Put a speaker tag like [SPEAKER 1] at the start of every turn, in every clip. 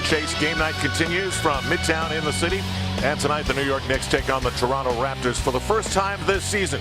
[SPEAKER 1] Chase. Game night continues from Midtown in the city. And tonight, the New York Knicks take on the Toronto Raptors for the first time this season.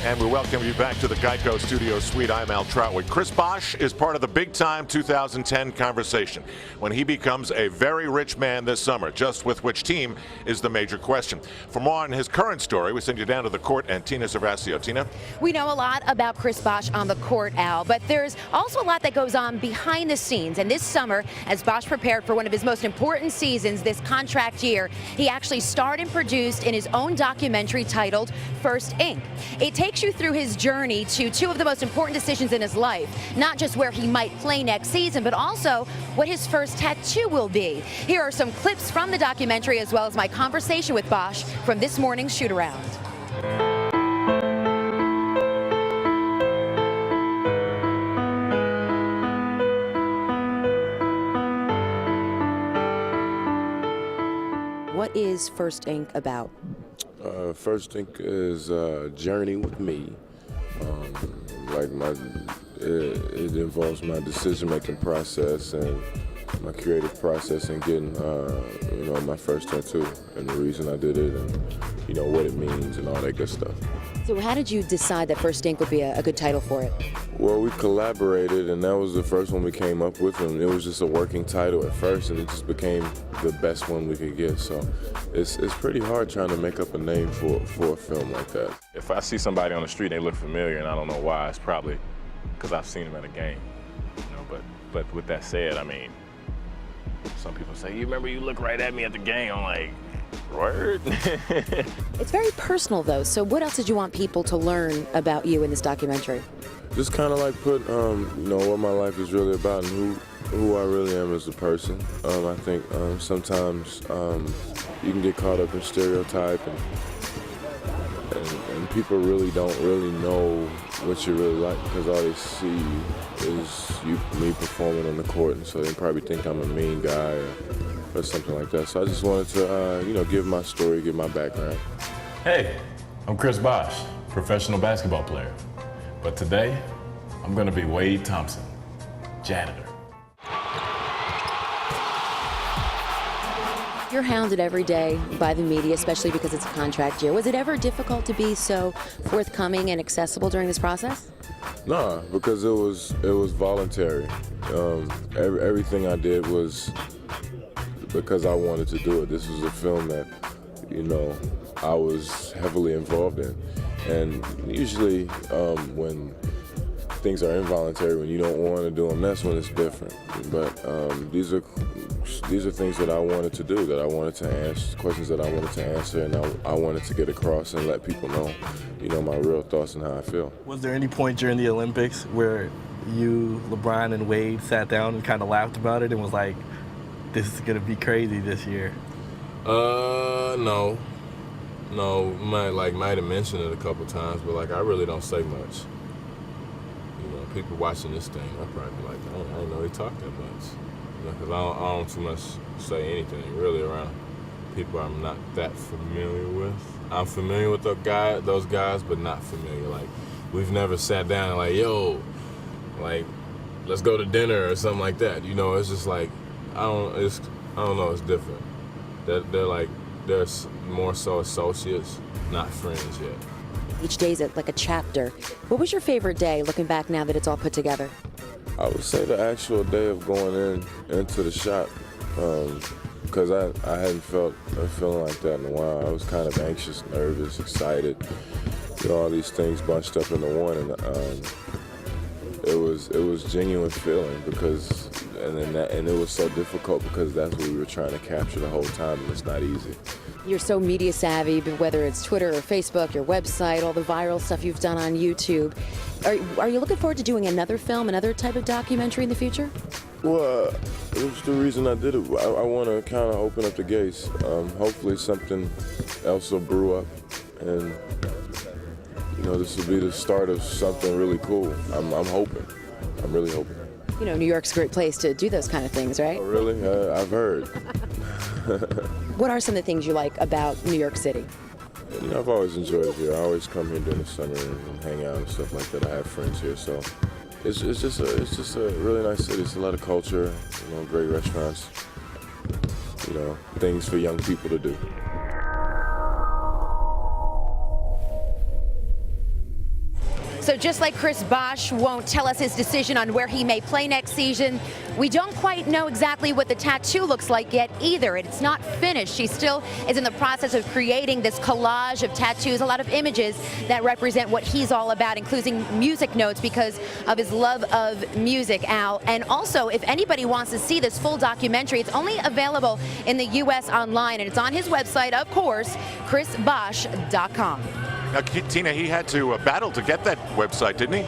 [SPEAKER 1] And we welcome you back to the Geico Studio Suite. I'm Al Troutwig. Chris Bosh is part of the big-time 2010 conversation when he becomes a very rich man this summer. Just with which team is the major question. For more on his current story, we send you down to the court and Tina Cervasio. Tina?
[SPEAKER 2] We know a lot about Chris Bosh on the court, Al, but there's also a lot that goes on behind the scenes. And this summer, as Bosh prepared for one of his most important seasons this contract year, he actually starred and produced in his own documentary titled First Ink. It takes you through his journey to two of the most important decisions in his life, not just where he might play next season, but also what his first tattoo will be. Here are some clips from the documentary, as well as my conversation with Bosh from this morning's shoot-around. What is First Ink about?
[SPEAKER 3] First Ink is a journey with me. It involves my decision-making process and my creative process in getting, my first tattoo and the reason I did it and, what it means and all that good stuff.
[SPEAKER 2] So how did you decide that First Ink would be a good title for it?
[SPEAKER 3] Well, we collaborated, and that was the first one we came up with, and it was just a working title at first, and it just became the best one we could get. So it's pretty hard trying to make up a name for a film like that.
[SPEAKER 4] If I see somebody on the street and they look familiar and I don't know why, it's probably because I've seen them at a game. But with that said, I mean, some people say, you remember you look right at me at the game. I'm like, word?
[SPEAKER 2] It's very personal, though. So what else did you want people to learn about you in this documentary?
[SPEAKER 3] Just kind of like put, what my life is really about and who I really am as a person. I think sometimes you can get caught up in stereotype and people really don't really know what you're really like because all they see is me performing on the court, and so they probably think I'm a mean guy or something like that. So I just wanted to, give my story, give my background.
[SPEAKER 5] Hey, I'm Chris Bosh, professional basketball player. But today, I'm gonna be Wade Thompson, janitor.
[SPEAKER 2] You're hounded every day by the media, especially because it's a contract year. Was it ever difficult to be so forthcoming and accessible during this process?
[SPEAKER 3] No, because it was voluntary. Everything I did was because I wanted to do it. This was a film that, I was heavily involved in. And usually when things are involuntary, when you don't want to do them, that's when it's different. But these are things that I wanted to do, that I wanted to ask, questions that I wanted to answer, and I wanted to get across and let people know, my real thoughts and how I feel.
[SPEAKER 6] Was there any point during the Olympics where you, LeBron, and Wade sat down and kind of laughed about it and was like, this is going to be crazy this year?
[SPEAKER 3] No. Might have mentioned it a couple times, but I really don't say much. People watching this thing, I'll probably be like, I didn't know he talked that much. Because I don't too much say anything really around people I'm not that familiar with. I'm familiar with those guys, but not familiar. We've never sat down and yo, let's go to dinner or something like that. It's just I don't know, it's different. They're more so associates, not friends yet.
[SPEAKER 2] Each day is like a chapter. What was your favorite day, looking back now that it's all put together?
[SPEAKER 3] I would say the actual day of going into the shop, because I hadn't felt a feeling like that in a while. I was kind of anxious, nervous, excited, all these things bunched up into one, and it was genuine feeling because, and it was so difficult because that's what we were trying to capture the whole time, and it's not easy.
[SPEAKER 2] You're so media savvy, but whether it's Twitter or Facebook, your website, all the viral stuff you've done on YouTube. Are you looking forward to doing another film, another type of documentary in the future?
[SPEAKER 3] Well, it's the reason I did it. I want to kind of open up the gates. Hopefully something else will brew up, and this will be the start of something really cool. I'm hoping. I'm really hoping.
[SPEAKER 2] New York's a great place to do those kind of things, right?
[SPEAKER 3] Oh, really? I've heard.
[SPEAKER 2] What are some of the things you like about New York City?
[SPEAKER 3] I've always enjoyed it here. I always come here during the summer and hang out and stuff like that. I have friends here, so it's just a really nice city. It's a lot of culture, great restaurants. things for young people to do.
[SPEAKER 2] So just like Chris Bosh won't tell us his decision on where he may play next season, we don't quite know exactly what the tattoo looks like yet either. It's not finished. He still is in the process of creating this collage of tattoos, a lot of images that represent what he's all about, including music notes because of his love of music, Al. And also, if anybody wants to see this full documentary, it's only available in the U.S. online, and it's on his website, of course, chrisbosh.com.
[SPEAKER 1] Now, Tina, he had to battle to get that website, didn't he?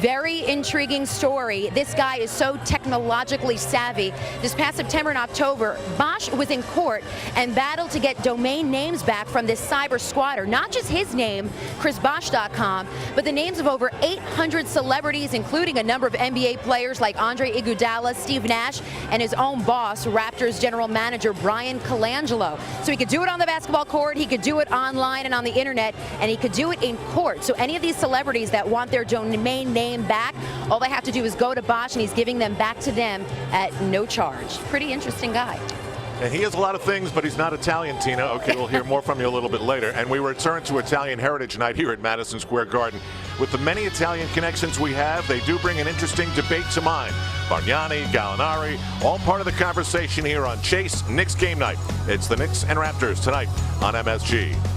[SPEAKER 2] Very intriguing story. This guy is so technologically savvy. This past September and October, Bosh was in court and battled to get domain names back from this cyber squatter. Not just his name, chrisbosh.com, but the names of over 800 celebrities, including a number of NBA players like Andre Iguodala, Steve Nash, and his own boss, Raptors general manager Brian Colangelo. So he could do it on the basketball court, he could do it online and on the internet, and he could do it in court. So any of these celebrities that want their domain name back, all they have to do is go to Bosh, and he's giving them back to them at no charge. Pretty interesting guy.
[SPEAKER 1] And he has a lot of things, but he's not Italian, Tina. Okay, we'll hear more from you a little bit later. And we return to Italian Heritage Night here at Madison Square Garden. With the many Italian connections we have, they do bring an interesting debate to mind. Bargnani, Gallinari, all part of the conversation here on Chase Knicks Game Night. It's the Knicks and Raptors tonight on MSG.